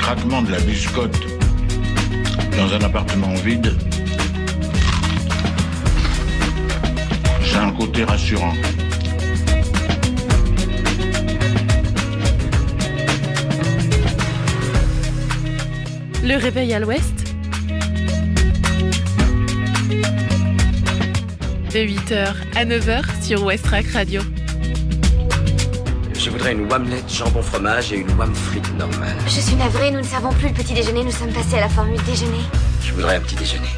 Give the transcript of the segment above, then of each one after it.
craquement de la biscotte dans un appartement vide, c'est un côté rassurant. Le réveil à l'ouest, de 8h à 9h sur Westrack Radio. Je voudrais une omelette jambon fromage et une omelette frite normale. Je suis navrée, nous ne servons plus le petit déjeuner, nous sommes passés à la formule déjeuner. Je voudrais un petit déjeuner.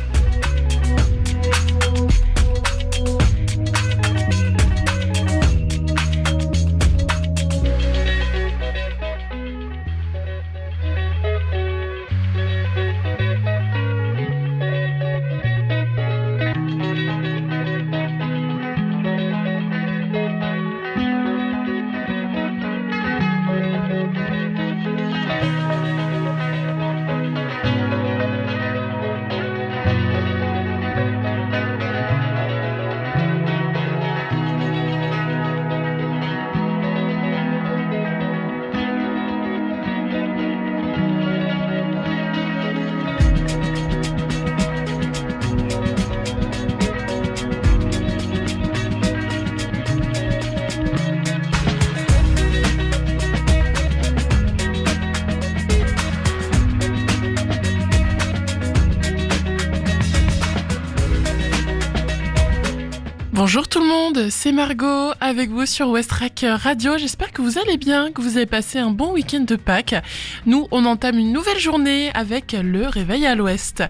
Bonjour tout le monde, c'est Margot avec vous sur Westrack Radio. J'espère que vous allez bien, que vous avez passé un bon week-end de Pâques. Nous, on entame une nouvelle journée avec le réveil à l'ouest.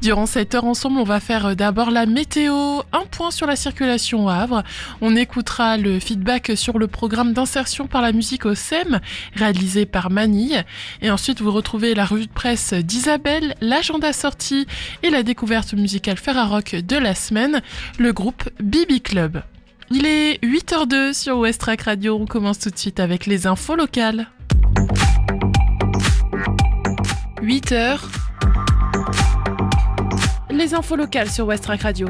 Durant cette heure ensemble, on va faire d'abord la météo, un point sur la circulation au Havre. On écoutera le feedback sur le programme d'insertion par la musique au SEM, réalisé par Manille. Et ensuite, vous retrouvez la revue de presse d'Isabelle, l'agenda sortie et la découverte musicale Ferrarock de la semaine, le groupe Bibi Club. Il est 8h02 sur Westrack Radio. On commence tout de suite avec les infos locales. 8h. Les infos locales sur Westrack Radio.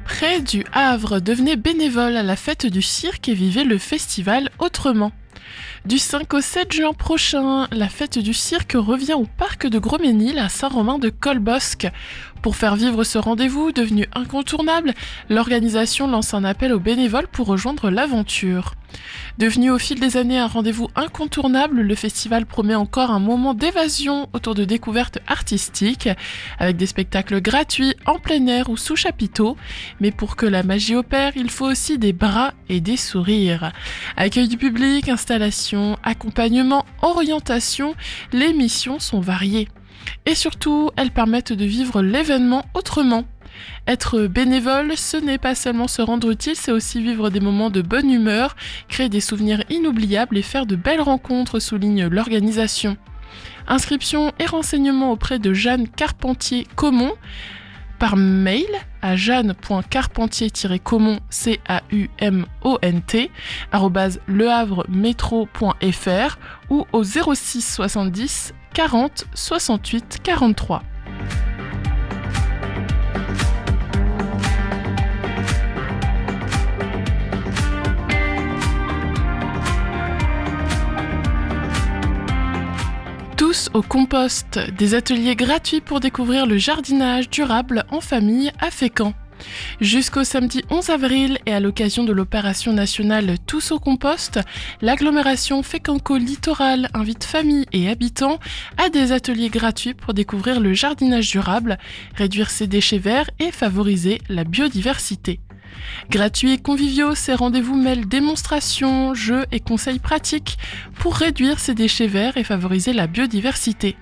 Près du Havre, devenez bénévole à la fête du cirque et vivez le festival autrement. Du 5 au 7 juin prochain, la fête du cirque revient au parc de Grosménil à Saint-Romain-de-Colbosc. Pour faire vivre ce rendez-vous devenu incontournable, l'organisation lance un appel aux bénévoles pour rejoindre l'aventure. Devenu au fil des années un rendez-vous incontournable, le festival promet encore un moment d'évasion autour de découvertes artistiques, avec des spectacles gratuits en plein air ou sous chapiteau. Mais pour que la magie opère, il faut aussi des bras et des sourires. Accueil du public, installation, accompagnement, orientation, les missions sont variées. Et surtout, elles permettent de vivre l'événement autrement. Être bénévole, ce n'est pas seulement se rendre utile, c'est aussi vivre des moments de bonne humeur, créer des souvenirs inoubliables et faire de belles rencontres, souligne l'organisation. Inscription et renseignements auprès de Jeanne Carpentier-Caumont par mail à jeanne.carpentier-caumont, CAUMONT, @lehavremetro.fr ou au 06 70 40 68 43. Tous au compost, des ateliers gratuits pour découvrir le jardinage durable en famille à Fécamp. Jusqu'au samedi 11 avril et à l'occasion de l'opération nationale Tous au compost, l'agglomération Fécanco Littoral invite familles et habitants à des ateliers gratuits pour découvrir le jardinage durable, réduire ses déchets verts et favoriser la biodiversité. Gratuits et conviviaux, ces rendez-vous mêlent démonstrations, jeux et conseils pratiques pour réduire ces déchets verts et favoriser la biodiversité.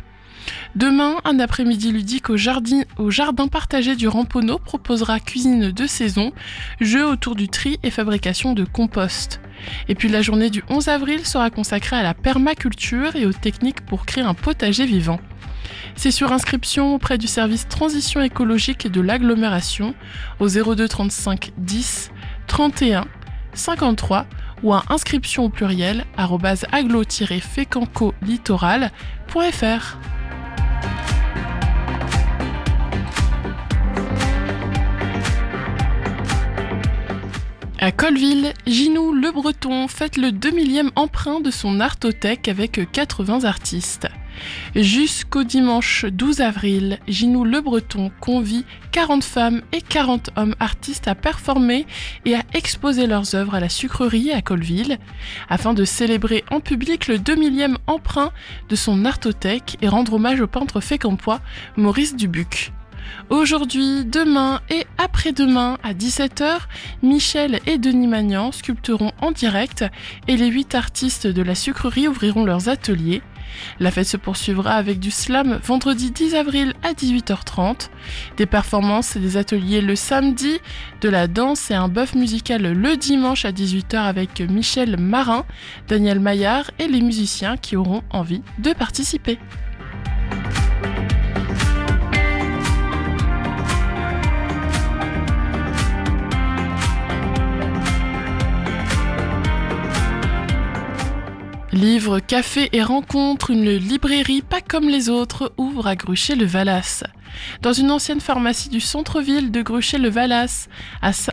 Demain, un après-midi ludique au jardin partagé du Ramponneau proposera cuisine de saison, jeux autour du tri et fabrication de compost. Et puis la journée du 11 avril sera consacrée à la permaculture et aux techniques pour créer un potager vivant. C'est sur inscription auprès du service transition écologique de l'agglomération au 02 35 10 31 53 ou à inscription au pluriel @aglo-fécancolittoral.fr. À Colleville, Ginou Le Breton fête le 2000e emprunt de son artothèque avec 80 artistes. Jusqu'au dimanche 12 avril, Ginou Le Breton convie 40 femmes et 40 hommes artistes à performer et à exposer leurs œuvres à la sucrerie à Colleville, afin de célébrer en public le 2000e emprunt de son artothèque et rendre hommage au peintre fécampois Maurice Dubuc. Aujourd'hui, demain et après-demain à 17h, Michel et Denis Magnan sculpteront en direct et les 8 artistes de la sucrerie ouvriront leurs ateliers. La fête se poursuivra avec du slam vendredi 10 avril à 18h30, des performances et des ateliers le samedi, de la danse et un bœuf musical le dimanche à 18h avec Michel Marin, Daniel Maillard et les musiciens qui auront envie de participer. Livres, cafés et rencontres, une librairie pas comme les autres ouvre à Gruchet-le-Valas. Dans une ancienne pharmacie du centre-ville de Gruchet-le-Valas,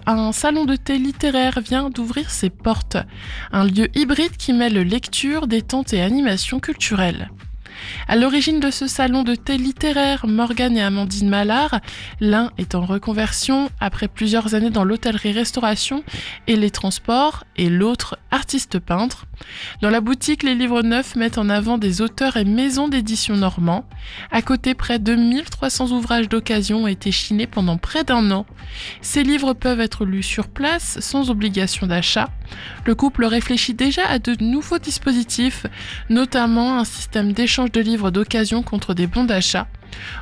un salon de thé littéraire vient d'ouvrir ses portes. Un lieu hybride qui mêle lecture, détente et animation culturelle. À l'origine de ce salon de thé littéraire, Morgane et Amandine Mallard, l'un est en reconversion après plusieurs années dans l'hôtellerie-restauration et les transports, et l'autre artiste peintre. Dans la boutique, les livres neufs mettent en avant des auteurs et maisons d'édition normands. À côté, près de 1300 ouvrages d'occasion ont été chinés pendant près d'un an. Ces livres peuvent être lus sur place, sans obligation d'achat. Le couple réfléchit déjà à de nouveaux dispositifs, notamment un système d'échange de livres d'occasion contre des bons d'achat.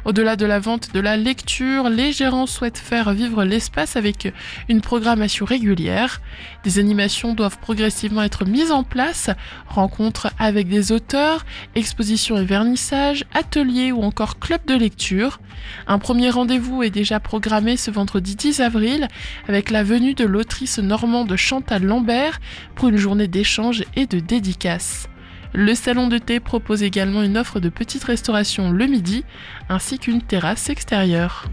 Au-delà de la vente de la lecture, les gérants souhaitent faire vivre l'espace avec une programmation régulière. Des animations doivent progressivement être mises en place, rencontres avec des auteurs, expositions et vernissages, ateliers ou encore clubs de lecture. Un premier rendez-vous est déjà programmé ce vendredi 10 avril avec la venue de l'autrice normande Chantal Lambert pour une journée d'échange et de dédicaces. Le salon de thé propose également une offre de petite restauration le midi, ainsi qu'une terrasse extérieure.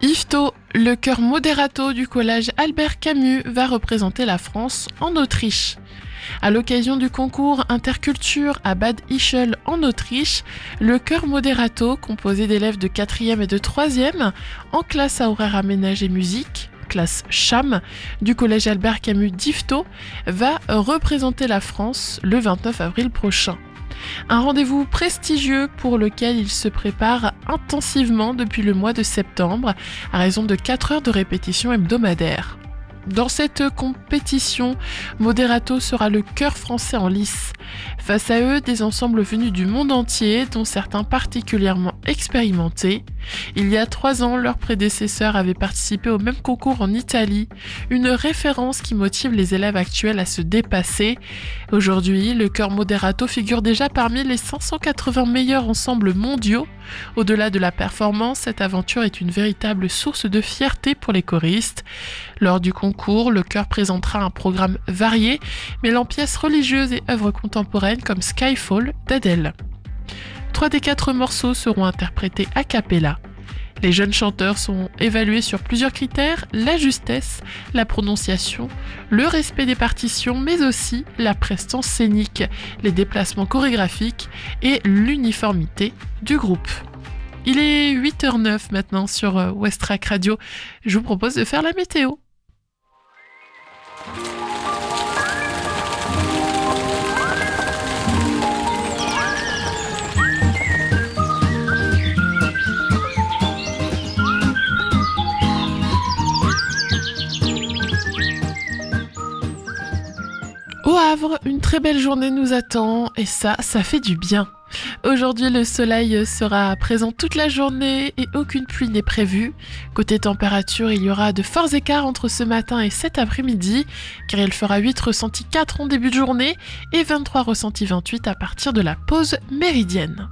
Yvetot, le chœur moderato du collège Albert Camus, va représenter la France en Autriche. À l'occasion du concours Interculture à Bad Ischl en Autriche, le chœur moderato, composé d'élèves de 4e et de 3e, en classe à horaire aménagé musique, classe CHAM, du collège Albert Camus d'Yvetot, va représenter la France le 29 avril prochain. Un rendez-vous prestigieux pour lequel il se prépare intensivement depuis le mois de septembre, à raison de 4 heures de répétition hebdomadaire. Dans cette compétition, Moderato sera le chœur français en lice. Face à eux, des ensembles venus du monde entier, dont certains particulièrement expérimentés. Il y a 3 ans, leurs prédécesseurs avaient participé au même concours en Italie, une référence qui motive les élèves actuels à se dépasser. Aujourd'hui, le chœur Moderato figure déjà parmi les 580 meilleurs ensembles mondiaux. Au-delà de la performance, cette aventure est une véritable source de fierté pour les choristes. Lors du concours, le chœur présentera un programme varié, mêlant pièces religieuses et œuvres contemporaines comme Skyfall d'Adèle. 3 des 4 morceaux seront interprétés a cappella. Les jeunes chanteurs sont évalués sur plusieurs critères, la justesse, la prononciation, le respect des partitions, mais aussi la prestance scénique, les déplacements chorégraphiques et l'uniformité du groupe. Il est 8h09 maintenant sur Westrack Radio. Je vous propose de faire la météo. Au Havre, une très belle journée nous attend et ça fait du bien. Aujourd'hui, le soleil sera présent toute la journée et aucune pluie n'est prévue. Côté température, il y aura de forts écarts entre ce matin et cet après-midi, car il fera 8 ressenti 4 en début de journée et 23 ressenti 28 à partir de la pause méridienne.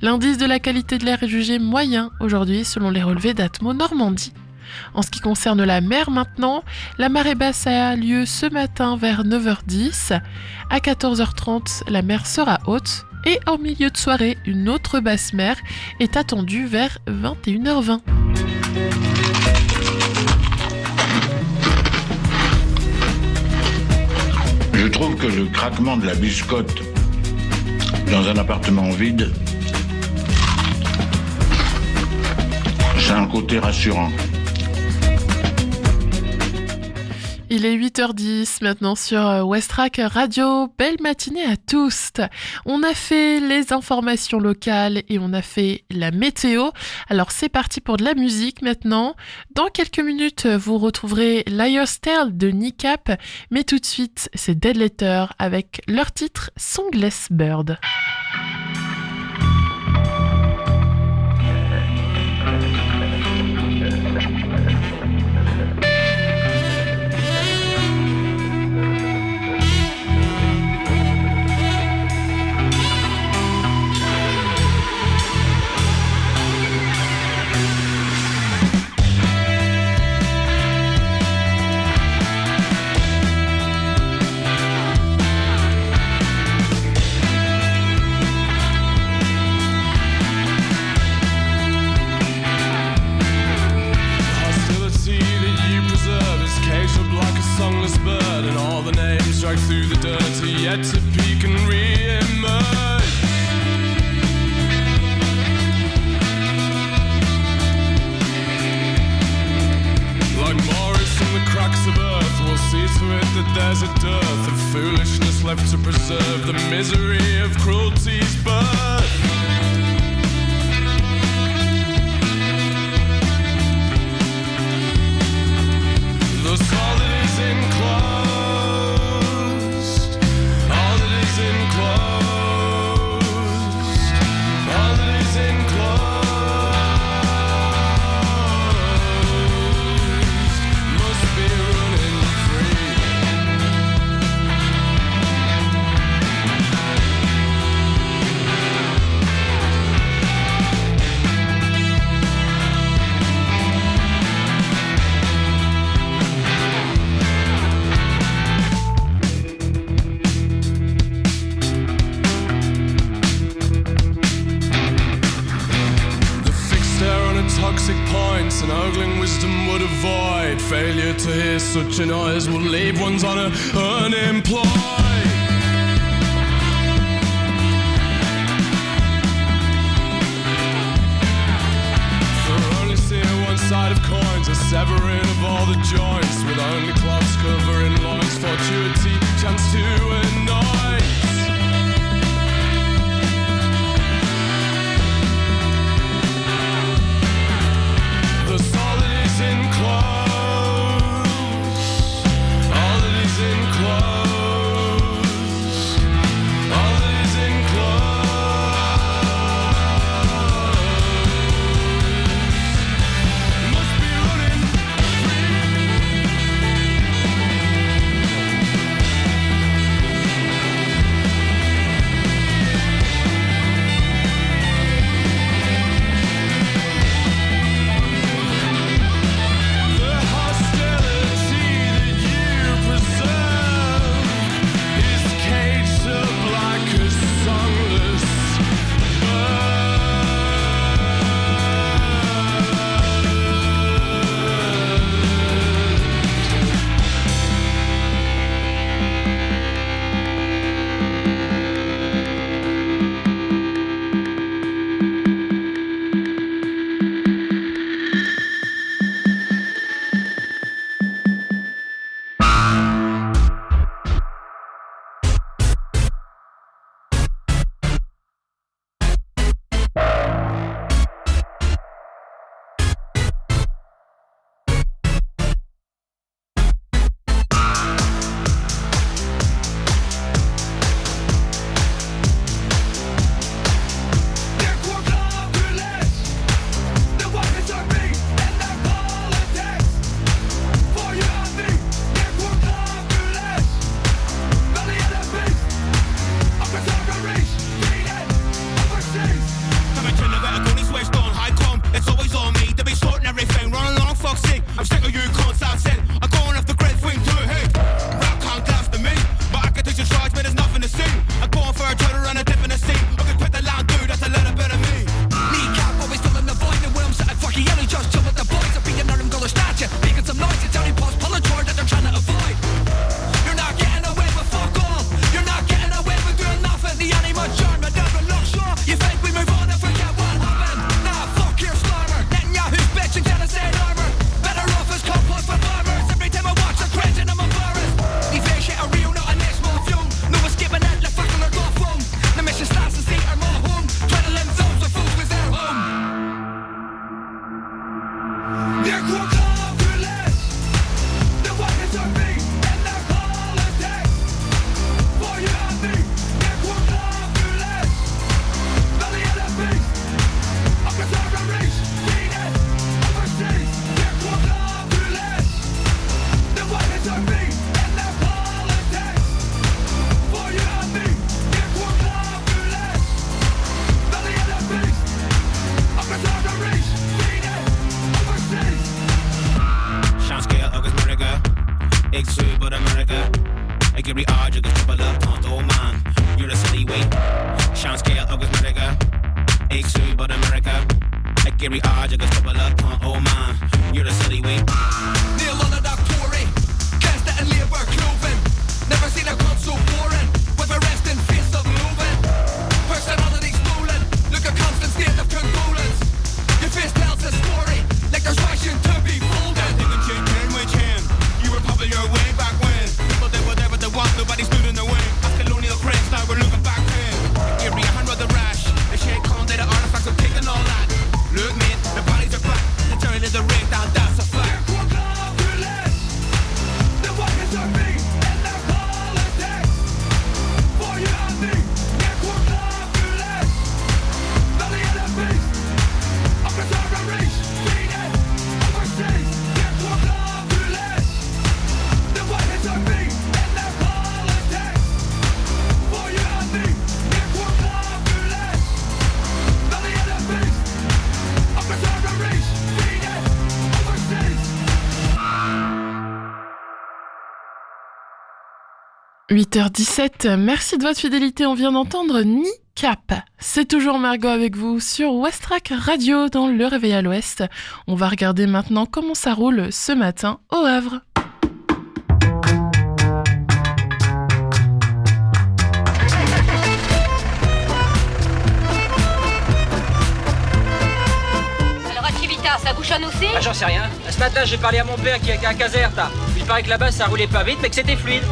L'indice de la qualité de l'air est jugé moyen aujourd'hui selon les relevés d'Atmo Normandie. En ce qui concerne la mer maintenant, la marée basse a lieu ce matin vers 9h10. À 14h30, la mer sera haute. Et en milieu de soirée, une autre basse mer est attendue vers 21h20. Je trouve que le craquement de la biscotte dans un appartement vide, c'est un côté rassurant. Il est 8h10 maintenant sur Westrack Radio. Belle matinée à tous. On a fait les informations locales et on a fait la météo. Alors c'est parti pour de la musique maintenant. Dans quelques minutes, vous retrouverez Liar's Tale de Kneecap. Mais tout de suite, c'est Dead Letter avec leur titre Songless Bird. Songless bird and all the names dragged through the dirt are yet to peek and re-emerge. Like Morris in the cracks of earth, we'll see to it that there's a dearth of foolishness left to preserve the misery of cruelty's birth. The solid is enclosed, all that is enclosed, all that is enclosed must be running free. Toxic points and ogling wisdom would avoid. Failure to hear such a noise will leave one's honour unemployed. For only seeing one side of coins, a severing of all the joints, with only cloths covering loins, fortuity, chance to annoy. The solid is enclosed, all that is enclosed, all that is enclosed must be running free. chance scale August America Ik zie but America Ik carry odds Ik stop a lot oh man You're the silly way Neil London Tory Cast and labor clothing Never seen a crowd so boring With a resting face of moving Personality stolen Look a constant state of congruence Your face tells a story Like there's washing to be folded Thing and chain, hand with hand You were popular way back when People did whatever they want Nobody stood in the way As colonial cranes Now we're looking back then Eerie, a hundred the rash The shade calm, they the artifacts of taking all that Look man, the bodies are back The turn is a ring down, that's a fact The weapons are me And their politics For you and me They're populous Belly of the beast Of the terrorist Feeding overseas They're populous The weapons are me And their politics For you and me They're populous Belly of the beast Of the terrorist Feeding overseas 8h17, merci de votre fidélité, on vient d'entendre Ni Cap. C'est toujours Margot avec vous sur Westrack Radio dans Le Réveil à l'Ouest. On va regarder maintenant comment ça roule ce matin au Havre. Alors à Civita, ça bouchonne aussi? Ah, j'en sais rien. Ce matin, j'ai parlé à mon père qui est à Caserta. Il paraît que là-bas, ça roulait pas vite, mais que c'était fluide.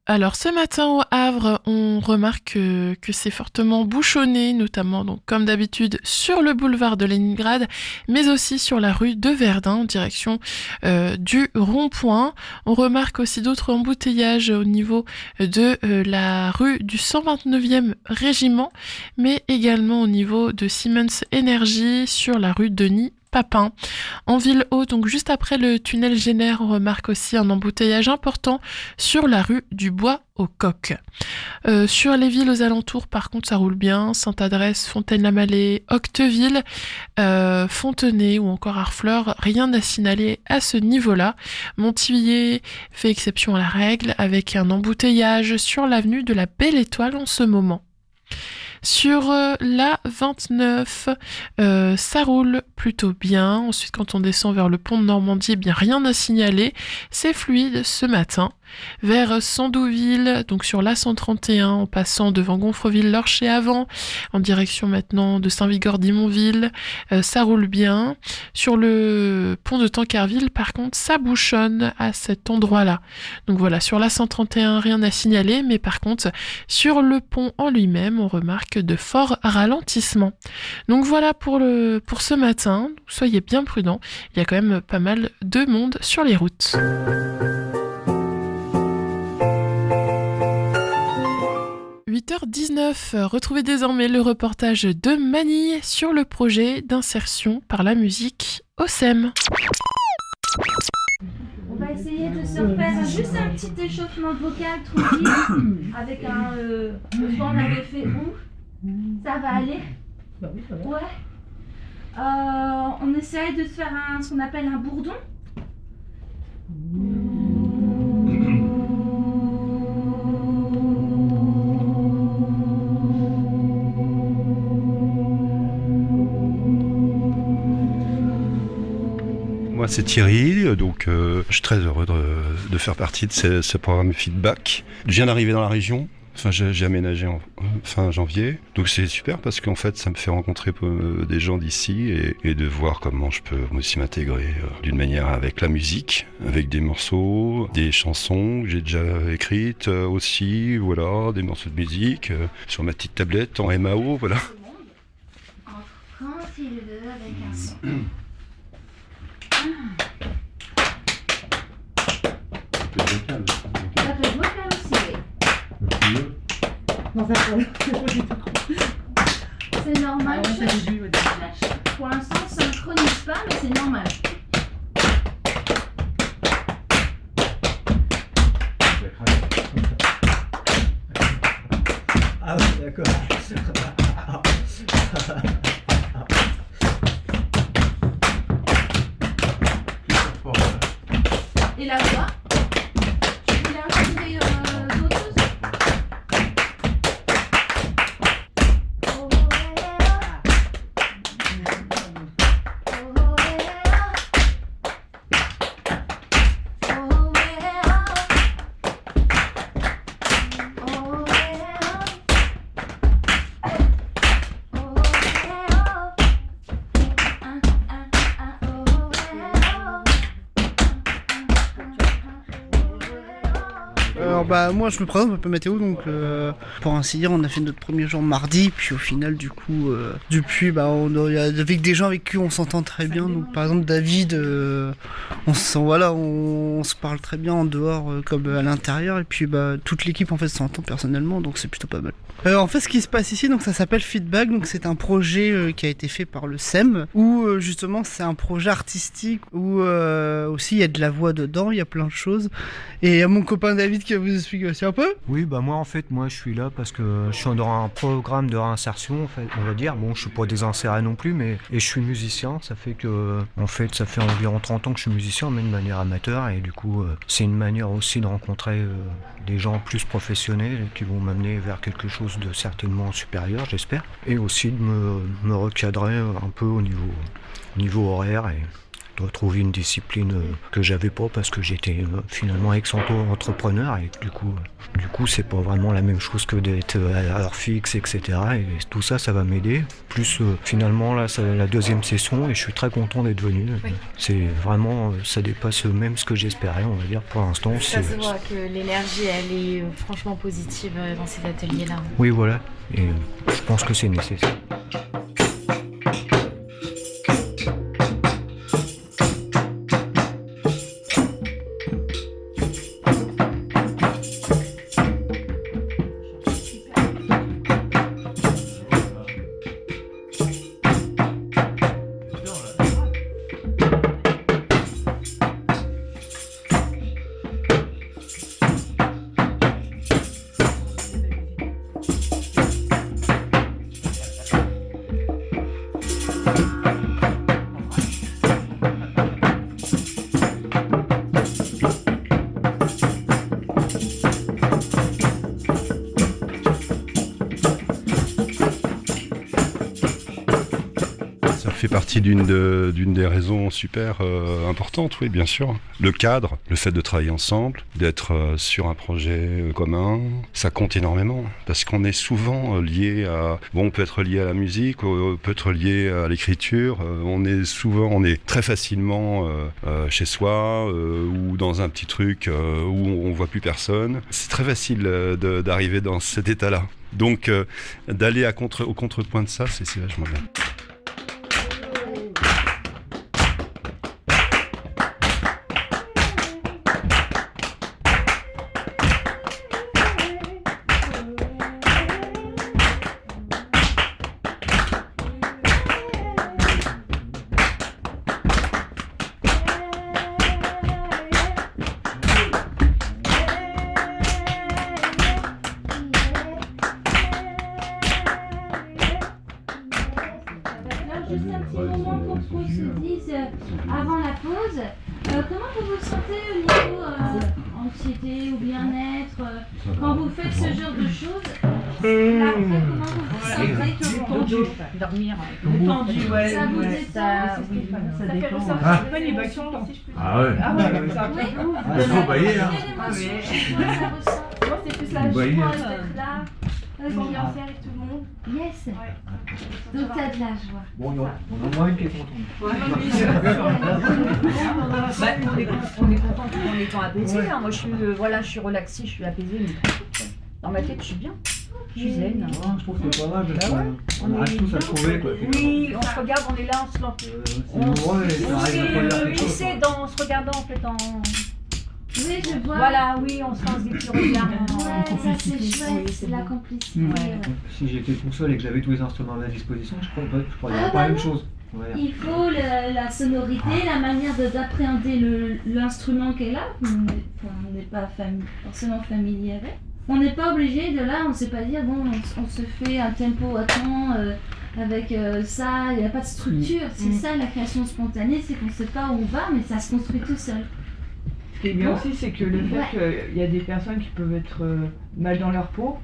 Alors ce matin au Havre, on remarque que c'est fortement bouchonné, notamment donc comme d'habitude sur le boulevard de Léningrad, mais aussi sur la rue de Verdun en direction du rond-point. On remarque aussi d'autres embouteillages au niveau de la rue du 129e régiment, mais également au niveau de Siemens Energy sur la rue Denis Papin. En ville haute, donc juste après le tunnel Génère, on remarque aussi un embouteillage important sur la rue du Bois au Coq. Sur les villes aux alentours, par contre, ça roule bien. Sainte-Adresse, Fontaine-la-Mallée, Octeville, Fontenay ou encore Harfleur, rien à signaler à ce niveau-là. Montivier fait exception à la règle avec un embouteillage sur l'avenue de la Belle Étoile en ce moment. Sur la 29, ça roule plutôt bien. Ensuite, quand on descend vers le pont de Normandie, eh bien rien à signaler. C'est fluide ce matin. Vers Sandouville, donc sur la 131, en passant devant Gonfreville-Lorch et avant, en direction maintenant de Saint-Vigor-d'Imonville, ça roule bien. Sur le pont de Tancarville, par contre, ça bouchonne à cet endroit-là. Donc voilà, sur la 131, rien à signaler, mais par contre, sur le pont en lui-même, on remarque de forts ralentissements. Donc voilà pour ce matin, soyez bien prudents, il y a quand même pas mal de monde sur les routes. « 8h19, retrouvez désormais le reportage de Manille sur le projet d'insertion par la musique au SEM. On va essayer de se refaire juste un petit échauffement vocal tranquille avec un... le soir on avait fait où? Ça va aller? Ouais. On essaye de faire ce qu'on appelle un bourdon. Moi c'est Thierry, donc je suis très heureux de faire partie de ce programme Feedback. Je viens d'arriver dans la région, j'ai aménagé fin janvier, donc c'est super parce qu'en fait ça me fait rencontrer des gens d'ici et de voir comment je peux aussi m'intégrer d'une manière avec la musique, avec des morceaux, des chansons que j'ai déjà écrites aussi, voilà, des morceaux de musique sur ma petite tablette en MAO, voilà. Quand il veut avec un son. Ça peut être vocal aussi, oui. Non, ça c'est normal. Pour l'instant, on ne synchronise pas, mais c'est normal. Ah oui, d'accord. Et la voix, je voulais rajouter Alors moi je me présente un peu Mathéo, donc pour ainsi dire on a fait notre premier jour mardi, puis au final du coup depuis on y a avec des gens avec qui on s'entend très bien, donc par exemple David on se parle très bien en dehors comme à l'intérieur, et puis toute l'équipe en fait s'entend personnellement, donc c'est plutôt pas mal. En fait ce qui se passe ici, donc ça s'appelle Feedback, donc c'est un projet qui a été fait par le SEM, où justement c'est un projet artistique où aussi il y a de la voix dedans, il y a plein de choses, et il y a mon copain David qui va vous expliquer aussi un peu. Oui, moi je suis là parce que je suis dans un programme de réinsertion, en fait, on va dire. Bon, je suis pas désinséré non plus, mais je suis musicien. Ça fait ça fait environ 30 ans que je suis musicien, mais de manière amateur, et du coup c'est une manière aussi de rencontrer des gens plus professionnels qui vont m'amener vers quelque chose de certainement supérieur, j'espère, et aussi de me recadrer un peu au niveau horaire et de retrouver une discipline que j'avais pas parce que j'étais finalement ex-entrepreneur, et du coup c'est pas vraiment la même chose que d'être à heure fixe, etc. Et tout ça va m'aider. Plus finalement là c'est la deuxième session et je suis très content d'être venu. Oui. C'est vraiment, ça dépasse même ce que j'espérais, on va dire, pour l'instant. Ça se voit que l'énergie elle est franchement positive dans ces ateliers-là. Oui, voilà, et je pense que c'est nécessaire. Fait partie d'une des raisons super importantes, oui, bien sûr. Le cadre, le fait de travailler ensemble, d'être sur un projet commun, ça compte énormément, parce qu'on est souvent lié à... Bon, on peut être lié à la musique, on peut être lié à l'écriture, on est très facilement chez soi, ou dans un petit truc où on voit plus personne. C'est très facile d'arriver dans cet état-là. Donc, d'aller au contrepoint de ça, c'est vachement bien. Juste un petit moment pour qu'on se dise avant la pause, comment vous vous sentez au niveau anxiété ou bien-être quand vous faites ce genre de choses? Après, comment vous vous sentez? Tendu, dormir. Tendu, ouais. Ça vous détend? Ça dépend. Ah ouais, les bâtons. Ah ouais. Ah ouais, comme ça. Oui. Il faut bailler, hein. Moi, c'est plus la joie d'être là. Ambiancer avec tout le monde. Yes. Ouais. Donc t'as de la joie. Bon, on a moins une qui est contente. Ouais. On est content tout en étant apaisé. Ouais. Moi je suis relaxée, je suis apaisée. Mais dans ma tête je suis bien. Je suis zen. Ouais, je trouve que c'est pas mal parce ouais. On arrive tous à trouver quoi. Oui, on se regarde, on est là, on se lance. On sait en se regardant en fait en. Oui, je vois. Voilà, oui, on se lance des petits regards. Ouais, ça c'est chouette, c'est la complicité. Ouais. Si j'étais tout seul et que j'avais tous les instruments à ma disposition, je crois pas la même chose. Il faut la sonorité, la manière d'appréhender l'instrument qui est là. On n'est pas forcément familier avec. On n'est pas obligé de là, on ne sait pas dire, bon, on se fait un tempo à temps avec ça, il n'y a pas de structure. C'est ça la création spontanée, c'est qu'on ne sait pas où on va, mais ça se construit tout seul. Ce qui est bien aussi, c'est que le fait qu'il y a des personnes qui peuvent être mal dans leur peau,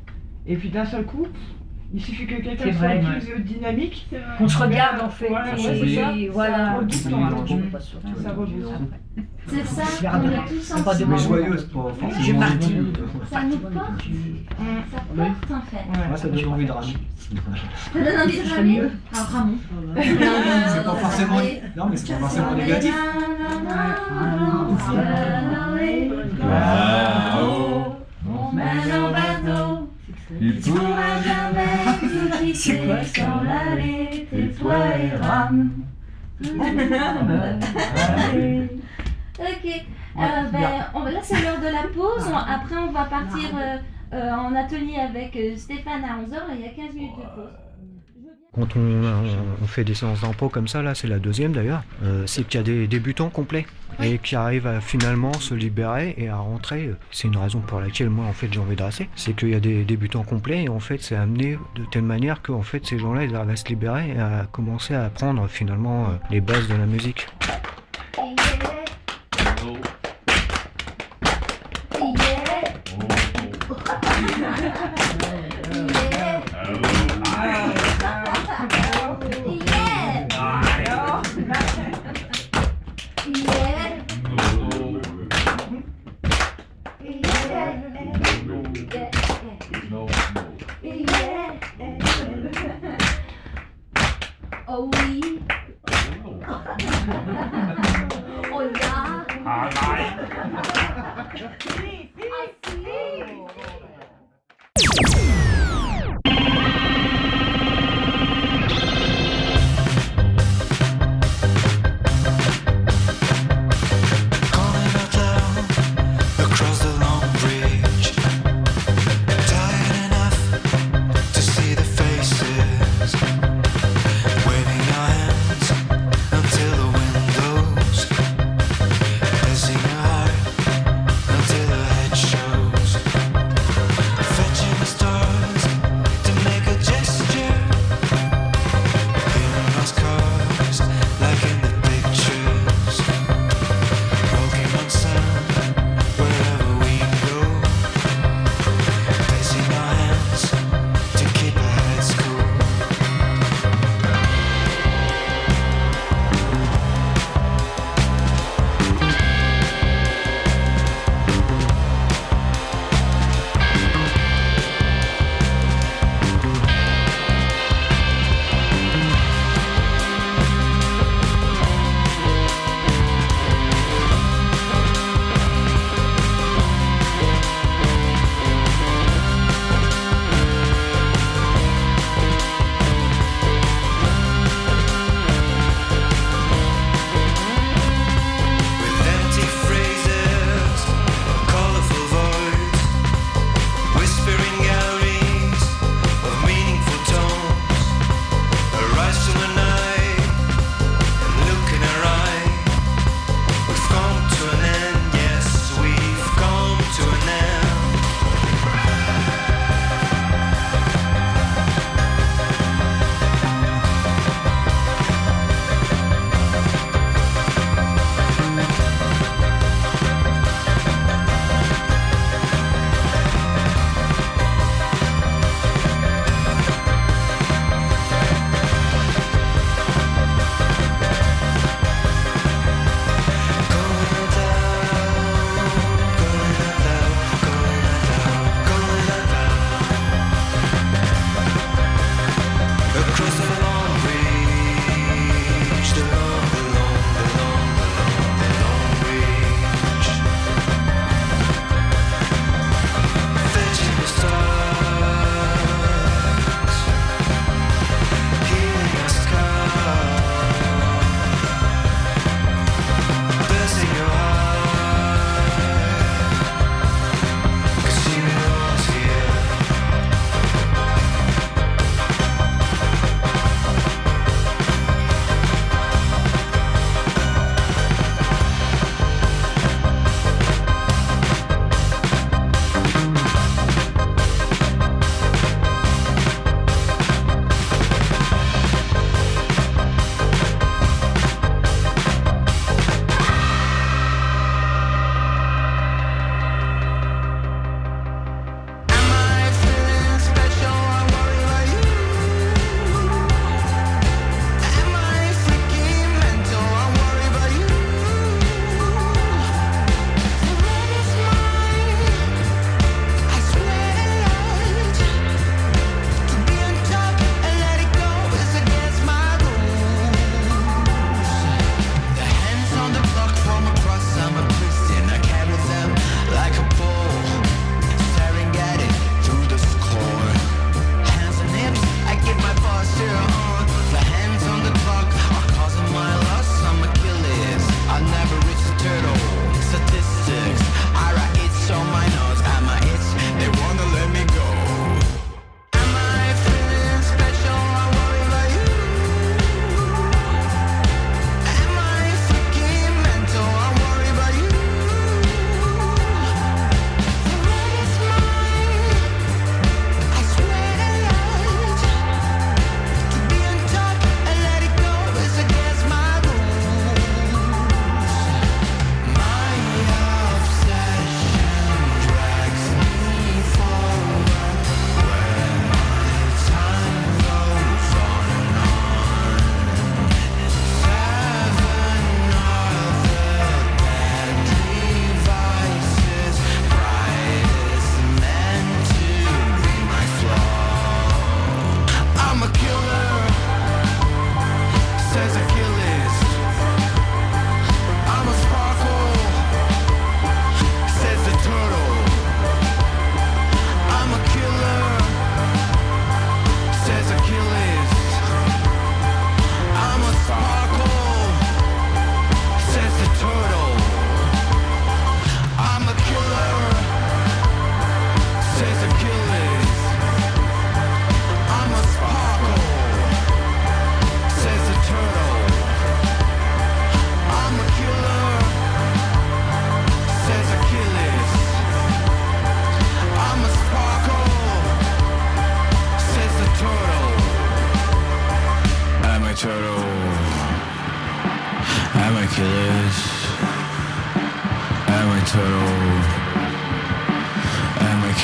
et puis d'un seul coup, il suffit que quelqu'un soit plus dynamique. Qu'on se regarde en fait. Voilà, c'est ça. Voilà. Ça rebousse. C'est ça, on est tous ensemble. Pas de joyeuse pour j'ai parti. Ça nous porte. Ça porte en fait. Moi, ça donne envie de ramer. Ça donne envie de ramer. Alors Ramon. C'est pas forcément. Non, mais c'est pas forcément négatif. prenne en bateau. Il pourra jamais tout quitter, s'en aller, tais-toi et rame. Ok, là c'est l'heure de la pause. Après on va partir en atelier avec Stéphane à 11h. Là il y a 15 minutes de pause. Quand on fait des séances d'impro comme ça, là c'est la deuxième d'ailleurs, c'est qu'il y a des débutants complets et qui arrivent à finalement se libérer et à rentrer. C'est une raison pour laquelle moi en fait j'ai envie de rester, c'est qu'il y a des débutants complets et en fait c'est amené de telle manière que en fait ces gens-là ils arrivent à se libérer et à commencer à apprendre finalement les bases de la musique. Oh oui. Oh là. Ah Across the long bridge, tired enough to see the faces, waving our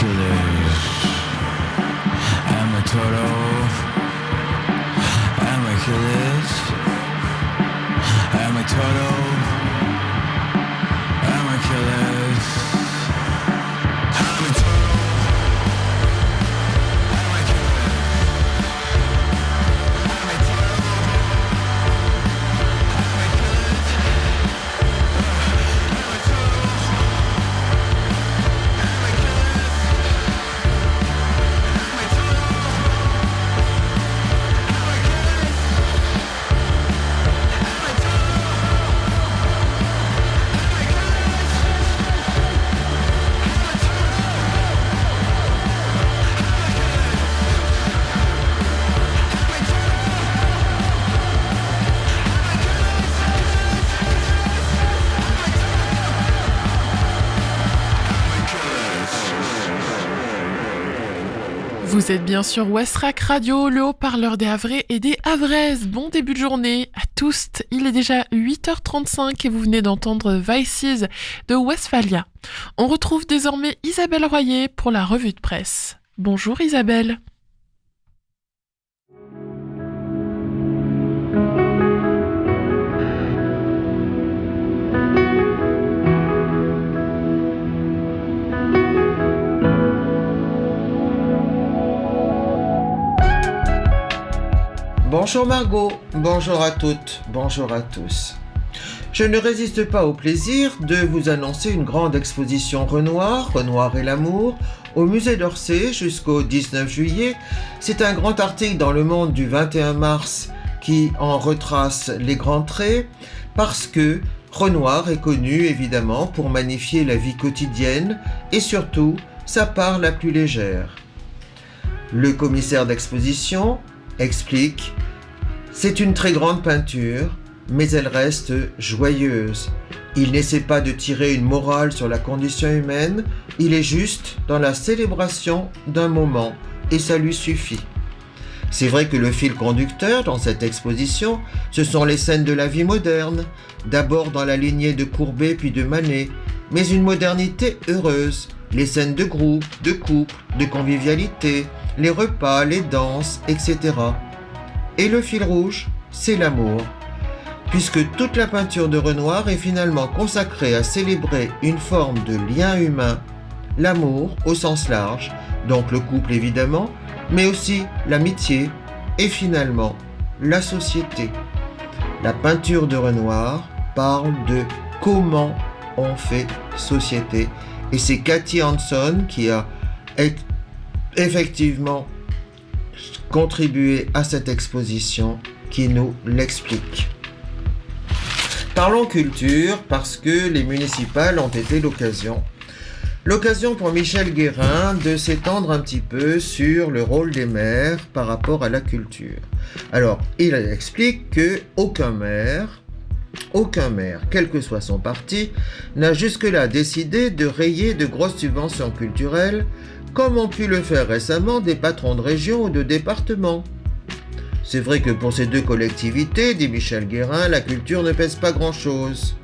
Hercules. I'm a turtle. I'm Hercules. I'm a turtle. I'm Hercules. I'm a turtle. I'm Hercules. I'm a turtle. I'm Hercules. I'm a turtle. Vous êtes bien sur Westrack Radio, le haut-parleur des Havrais et des Havraises. Bon début de journée à tous. Il est déjà 8h35 et vous venez d'entendre Vices de Westphalia. On retrouve désormais Isabelle Royer pour la revue de presse. Bonjour Isabelle. Bonjour Margot, bonjour à toutes, bonjour à tous. Je ne résiste pas au plaisir de vous annoncer une grande exposition Renoir et l'amour, au musée d'Orsay jusqu'au 19 juillet. C'est un grand article dans Le Monde du 21 mars qui en retrace les grands traits, parce que Renoir est connu évidemment pour magnifier la vie quotidienne et surtout sa part la plus légère. Le commissaire d'exposition explique: c'est une très grande peinture, mais elle reste joyeuse. Il n'essaie pas de tirer une morale sur la condition humaine, il est juste dans la célébration d'un moment, et ça lui suffit. C'est vrai que le fil conducteur dans cette exposition, ce sont les scènes de la vie moderne, d'abord dans la lignée de Courbet puis de Manet, mais une modernité heureuse, les scènes de groupe, de couple, de convivialité, les repas, les danses, etc. Et le fil rouge, c'est l'amour, puisque toute la peinture de Renoir est finalement consacrée à célébrer une forme de lien humain, l'amour au sens large, donc le couple évidemment, mais aussi l'amitié et finalement la société. La peinture de Renoir parle de comment on fait société, et c'est Cathy Hanson qui a effectivement contribué à cette exposition qui nous l'explique. Parlons culture parce que les municipales ont été l'occasion pour Michel Guérin de s'étendre un petit peu sur le rôle des maires par rapport à la culture. Alors, il explique que aucun maire, quel que soit son parti, n'a jusque-là décidé de rayer de grosses subventions culturelles comme ont pu le faire récemment des patrons de région ou de département. C'est vrai que pour ces deux collectivités, dit Michel Guérin, la culture ne pèse pas grand-chose.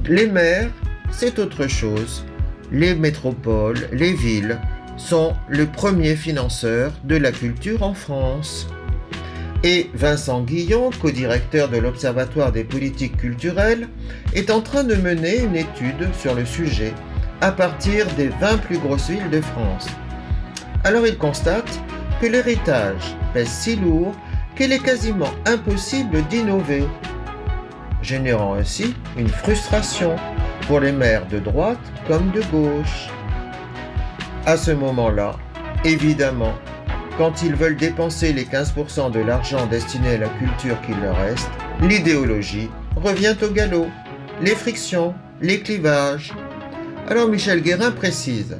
Les maires, c'est autre chose. Les métropoles, les villes, sont le premier financeur de la culture en France. Et Vincent Guillon, co-directeur de l'Observatoire des politiques culturelles, est en train de mener une étude sur le sujet à partir des 20 plus grosses villes de France. Alors il constate que l'héritage pèse si lourd qu'il est quasiment impossible d'innover, générant ainsi une frustration pour les maires de droite comme de gauche. À ce moment-là, évidemment, quand ils veulent dépenser les 15% de l'argent destiné à la culture qu'il leur reste, l'idéologie revient au galop, les frictions, les clivages. Alors Michel Guérin précise: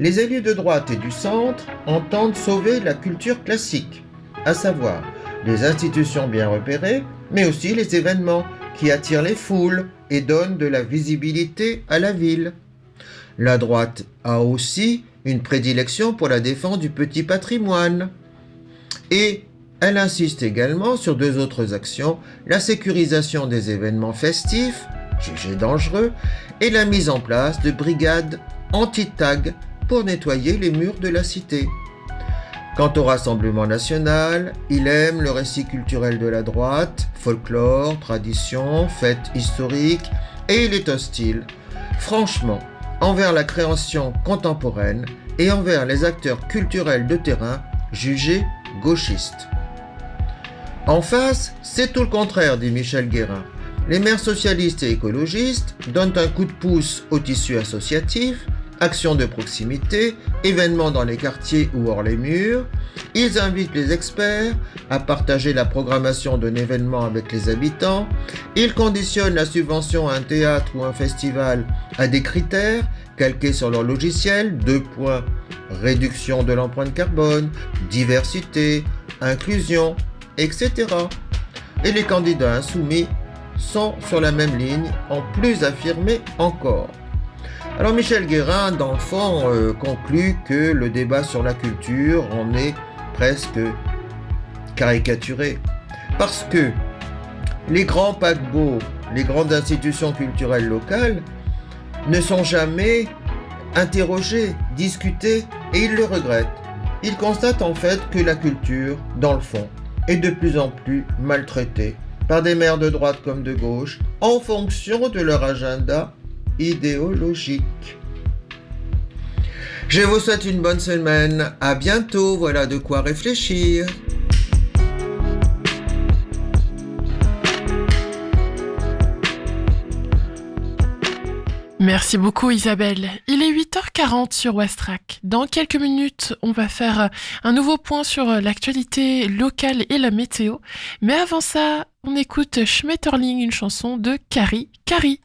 les élus de droite et du centre entendent sauver la culture classique, à savoir les institutions bien repérées, mais aussi les événements qui attirent les foules et donnent de la visibilité à la ville. La droite a aussi une prédilection pour la défense du petit patrimoine. Et elle insiste également sur deux autres actions, la sécurisation des événements festifs, jugés dangereux, et la mise en place de brigades anti-tag pour nettoyer les murs de la cité. Quant au Rassemblement national, il aime le récit culturel de la droite, folklore, tradition, fêtes historiques, et il est hostile, franchement, envers la création contemporaine et envers les acteurs culturels de terrain jugés gauchistes. En face, c'est tout le contraire, dit Michel Guérin. Les maires socialistes et écologistes donnent un coup de pouce au tissu associatif, actions de proximité, événements dans les quartiers ou hors les murs. Ils invitent les experts à partager la programmation d'un événement avec les habitants. Ils conditionnent la subvention à un théâtre ou un festival à des critères calqués sur leur logiciel. 2 points. Réduction de l'empreinte carbone, diversité, inclusion, etc. Et les candidats insoumis sont sur la même ligne, en plus affirmés encore. Alors Michel Guérin, dans le fond, conclut que le débat sur la culture en est presque caricaturé. Parce que les grands paquebots, les grandes institutions culturelles locales ne sont jamais interrogés, discutés, et ils le regrettent. Ils constatent en fait que la culture, dans le fond, est de plus en plus maltraitée par des maires de droite comme de gauche, en fonction de leur agenda idéologique. Je vous souhaite une bonne semaine. À bientôt. Voilà de quoi réfléchir. Merci beaucoup Isabelle. Il est 8h40 sur Westrack. Dans quelques minutes, on va faire un nouveau point sur l'actualité locale et la météo. Mais avant ça, on écoute Schmetterling, une chanson de Carrie. Carrie.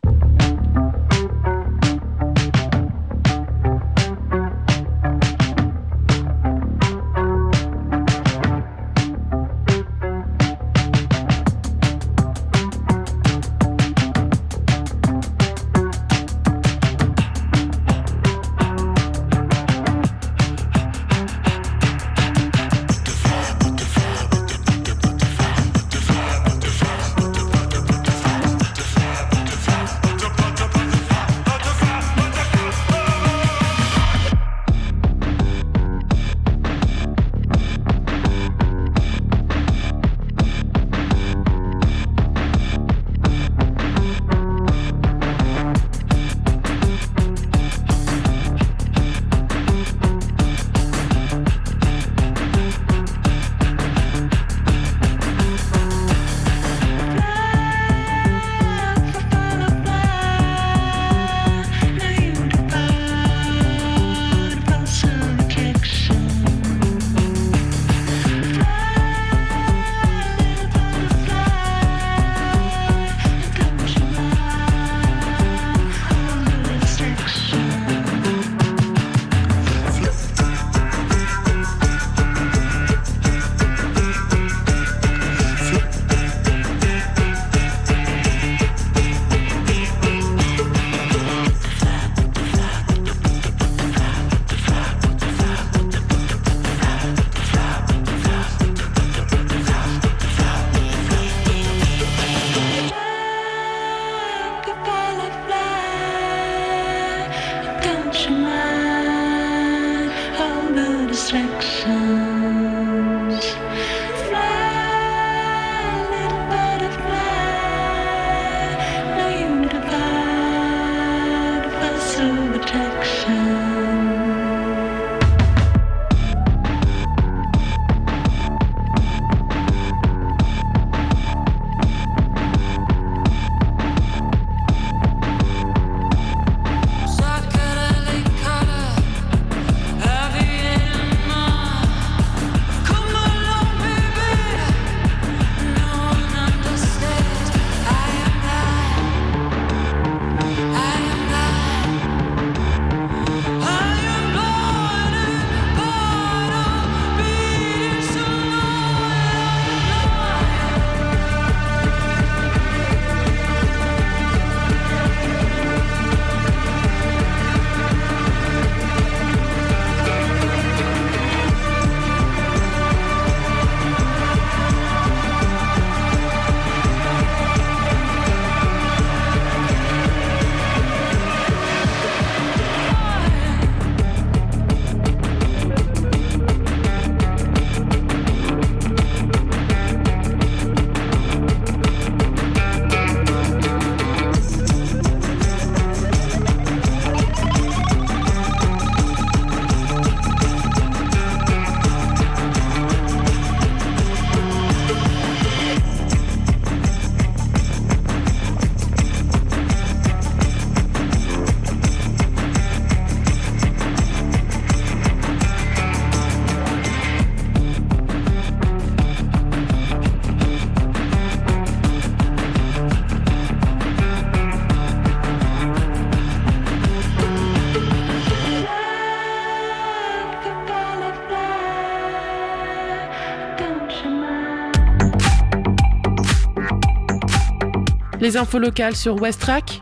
Les infos locales sur Westrack.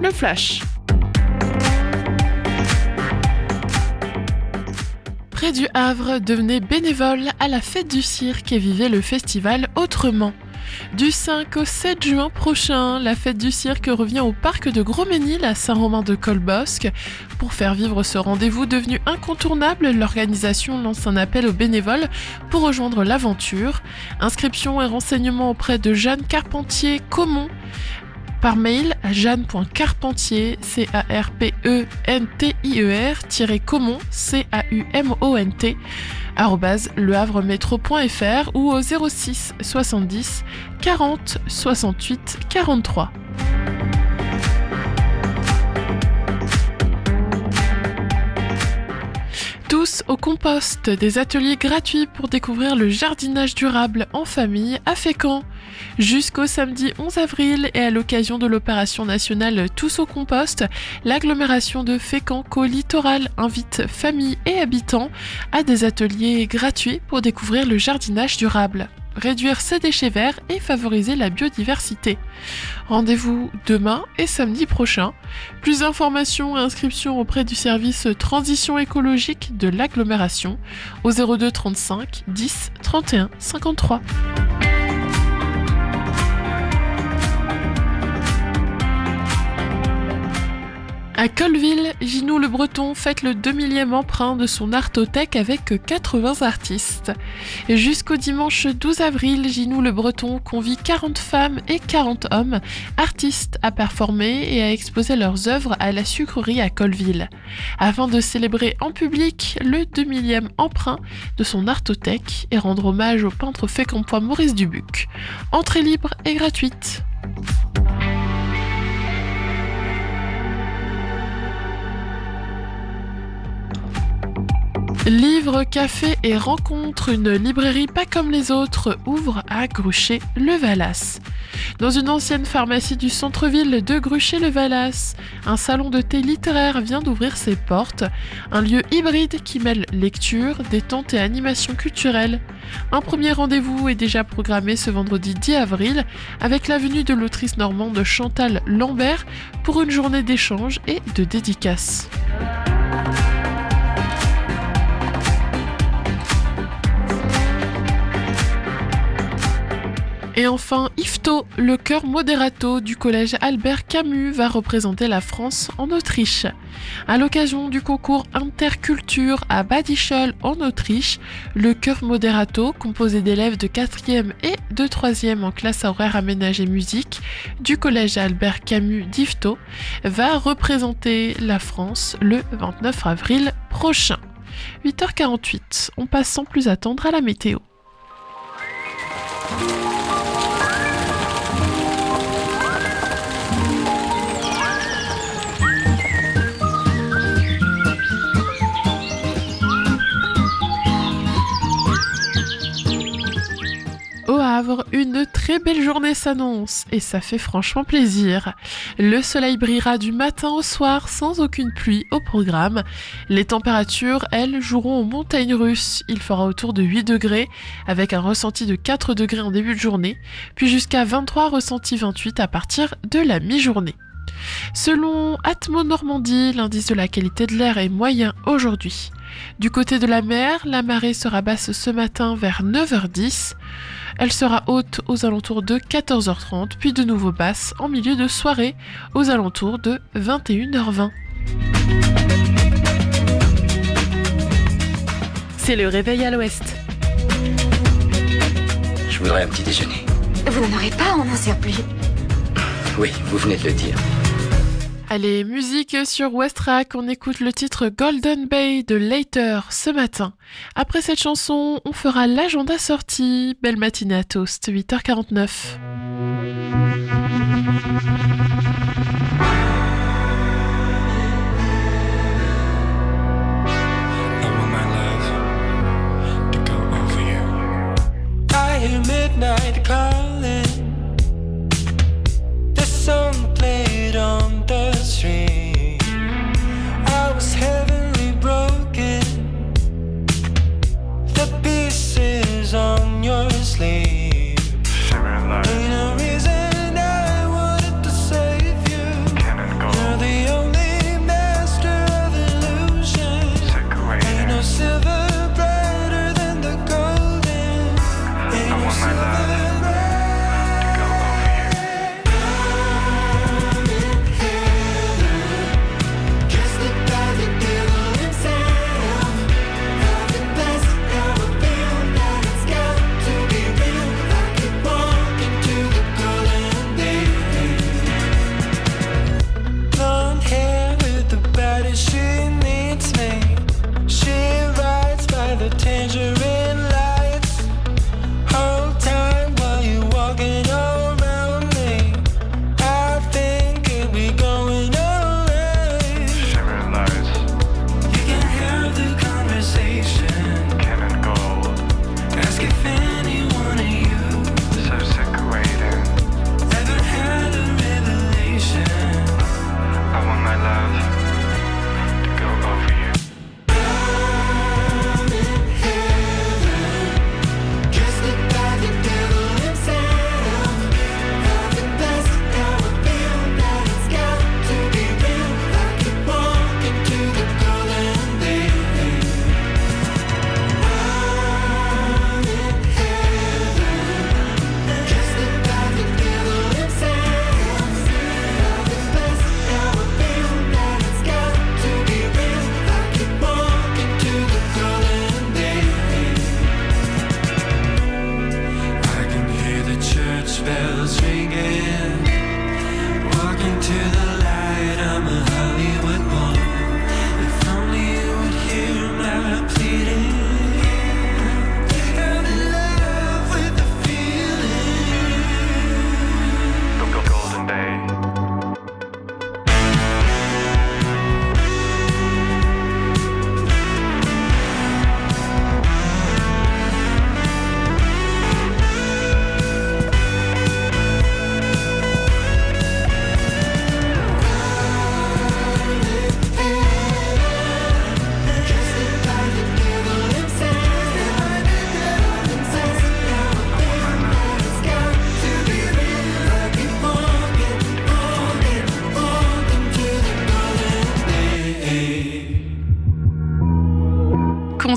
Le Flash. Près du Havre, devenez bénévole à la fête du cirque et vivez le festival autrement. Du 5 au 7 juin prochain, la fête du cirque revient au parc de Gros-Ménil à Saint-Romain-de-Colbosc. Pour faire vivre ce rendez-vous devenu incontournable, l'organisation lance un appel aux bénévoles pour rejoindre l'aventure. Inscription et renseignements auprès de Jeanne Carpentier Caumont par mail à jeanne.carpentier, carpentier-caumont, @lehavremetro.fr ou au 06 70 40 68 43. Tous au compost, des ateliers gratuits pour découvrir le jardinage durable en famille à Fécamp. Jusqu'au samedi 11 avril et à l'occasion de l'opération nationale Tous au compost, l'agglomération de Fécamp-Littoral invite familles et habitants à des ateliers gratuits pour découvrir le jardinage durable, réduire ses déchets verts et favoriser la biodiversité. Rendez-vous demain et samedi prochain. Plus d'informations et inscriptions auprès du service Transition écologique de l'agglomération au 02 35 10 31 53. À Colville, Ginou le Breton fête le 2000e emprunt de son Artothèque avec 80 artistes. Et jusqu'au dimanche 12 avril, Ginou le Breton convie 40 femmes et 40 hommes, artistes, à performer et à exposer leurs œuvres à la sucrerie à Colville, afin de célébrer en public le 2000e emprunt de son Artothèque et rendre hommage au peintre fécampois Maurice Dubuc. Entrée libre et gratuite. Livres, cafés et rencontres, une librairie pas comme les autres ouvre à Gruchet-le-Valas. Dans une ancienne pharmacie du centre-ville de Gruchet-le-Valas, un salon de thé littéraire vient d'ouvrir ses portes, un lieu hybride qui mêle lecture, détente et animation culturelle. Un premier rendez-vous est déjà programmé ce vendredi 10 avril avec la venue de l'autrice normande Chantal Lambert pour une journée d'échange et de dédicaces. Et enfin, IFTO, le chœur moderato du collège Albert Camus va représenter la France en Autriche. À l'occasion du concours Interculture à Bad Ischl en Autriche, le chœur moderato, composé d'élèves de 4e et de 3e en classe horaire aménagée musique du collège Albert Camus d'IFTO, va représenter la France le 29 avril prochain. 8h48, on passe sans plus attendre à la météo. Au Havre, une très belle journée s'annonce et ça fait franchement plaisir. Le soleil brillera du matin au soir sans aucune pluie au programme. Les températures, elles, joueront aux montagnes russes. Il fera autour de 8 degrés avec un ressenti de 4 degrés en début de journée, puis jusqu'à 23 ressenti 28 à partir de la mi-journée. Selon Atmo Normandie, l'indice de la qualité de l'air est moyen aujourd'hui. Du côté de la mer, la marée sera basse ce matin vers 9h10. Elle sera haute aux alentours de 14h30, puis de nouveau basse en milieu de soirée aux alentours de 21h20. C'est le réveil à l'ouest. Je voudrais un petit déjeuner. Vous n'en aurez pas en un surplus. Oui, vous venez de le dire. Allez, musique sur Westrack, on écoute le titre Golden Bay de Later ce matin. Après cette chanson, on fera l'agenda sortie. Belle matinée à Toast, 8h49. Midnight calling. The song played on the street. I was heavenly broken. The pieces on your sleeve. Ain't a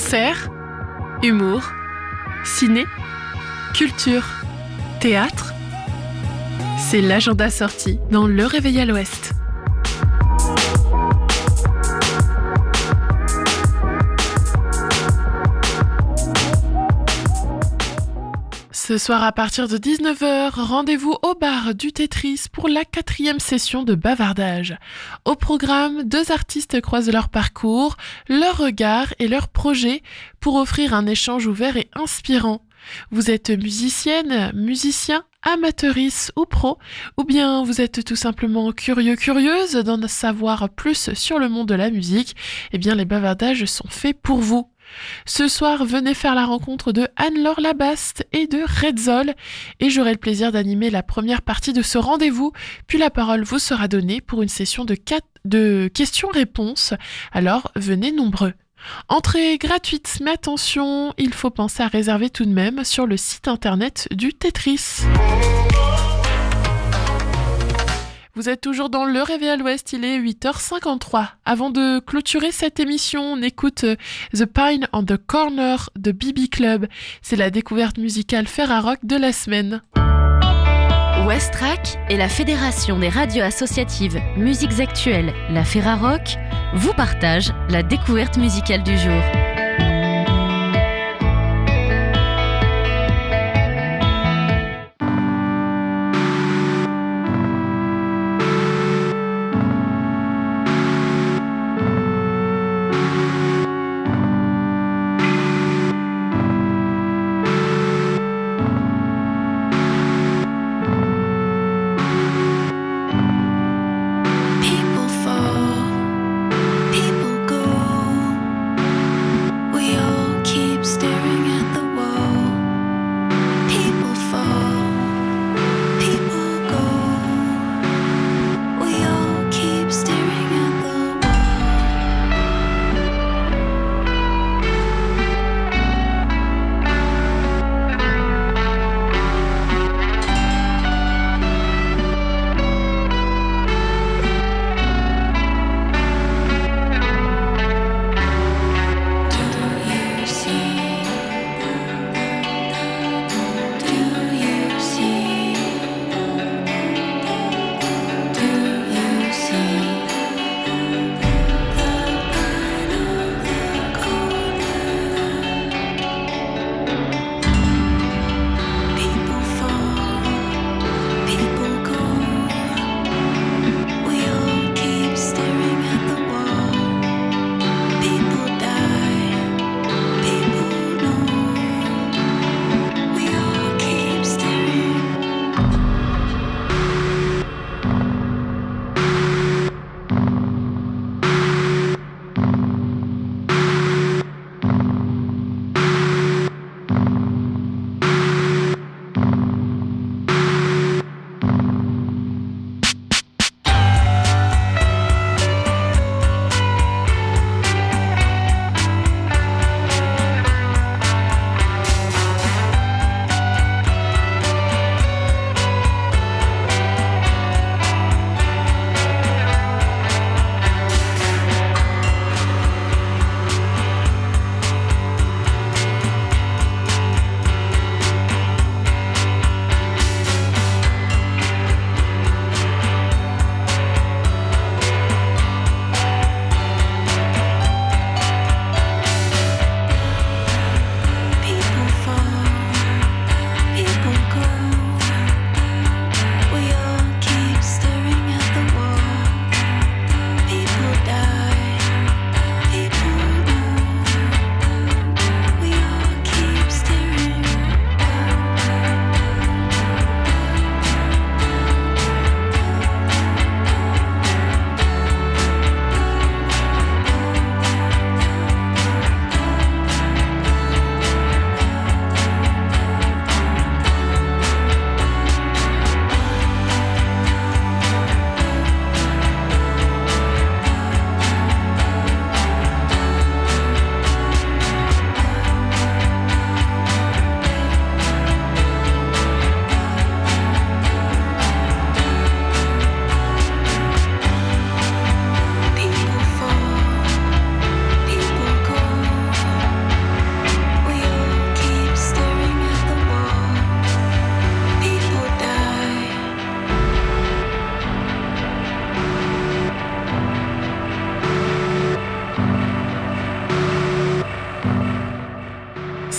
Concerts, humour, ciné, culture, théâtre. C'est l'agenda sorti dans Le Réveil à l'Ouest. Ce soir à partir de 19h, rendez-vous au bar du Tetris pour la 4e session de bavardage. Au programme, 2 artistes croisent leur parcours, leurs regards et leurs projets pour offrir un échange ouvert et inspirant. Vous êtes musicienne, musicien, amateurice ou pro, ou bien vous êtes tout simplement curieuse d'en savoir plus sur le monde de la musique, eh bien les bavardages sont faits pour vous. Ce soir, venez faire la rencontre de Anne-Laure Labaste et de Redzol et j'aurai le plaisir d'animer la première partie de ce rendez-vous, puis la parole vous sera donnée pour une session de questions-réponses, alors venez nombreux. Entrée gratuite, mais attention, il faut penser à réserver tout de même sur le site internet du Tetris. Vous êtes toujours dans Le Réveil à l'Ouest, il est 8h53. Avant de clôturer cette émission, on écoute The Pine on the Corner de BB Club. C'est la découverte musicale Ferrarock de la semaine. Westrack et la Fédération des radios associatives Musiques Actuelles, la Ferrarock, vous partagent la découverte musicale du jour. People fall, people go.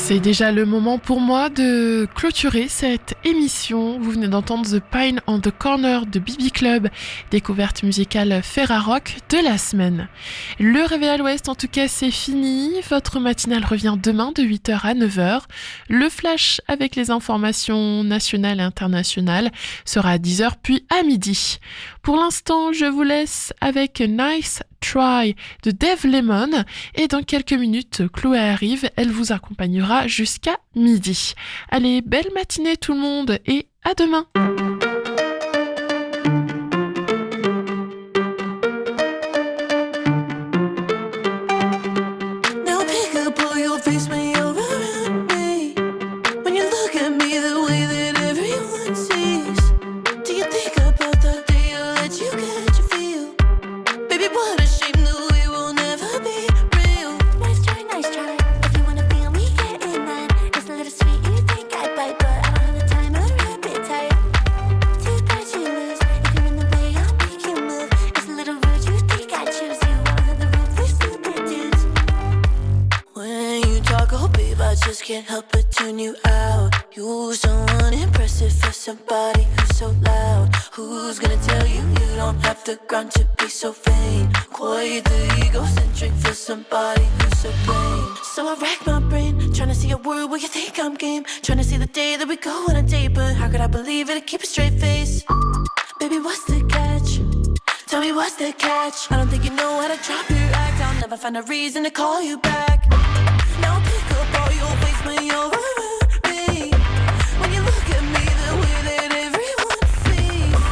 C'est déjà le moment pour moi de clôturer cette émission. Vous venez d'entendre The Pine on the Corner de BB Club, découverte musicale Ferrarock de la semaine. Le Réveil à l'Ouest, en tout cas, c'est fini. Votre matinale revient demain de 8h à 9h. Le flash avec les informations nationales et internationales sera à 10h puis à midi. Pour l'instant, je vous laisse avec Nice Try de Dave Lemon et dans quelques minutes, Chloé arrive, elle vous accompagnera jusqu'à midi. Allez, belle matinée tout le monde et à demain. Can't help but tune you out. You're so unimpressive for somebody who's so loud. Who's gonna tell you you don't have the ground to be so vain? Quite the egocentric for somebody who's so plain. So I rack my brain, trying to see a world where you think I'm game. Trying to see the day that we go on a date, but how could I believe it and keep a straight face? Baby, what's the catch? Tell me what's the catch? I don't think you know how to drop your act. I'll never find a reason to call you back. Now pick up all your waste when you're around me. When you look at me the way that everyone sees.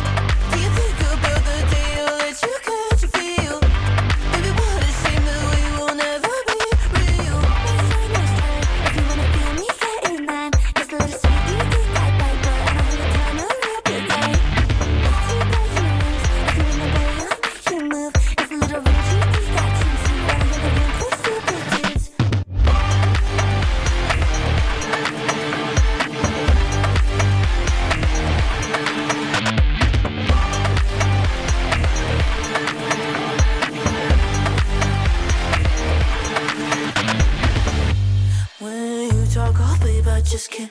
Do you think about the day I'll let you catch a feel? Baby, what a shame that we will never be real. Nice try, if you wanna feel me, get in line. It's a little sweet, you think I bite, but I don't have time to rip it tight. Too bad you lose, if you're in the way I'll make you move. It's a little rude, you think I choose you. I don't have the room for stupid dudes. When you talk, oh babe, I just can't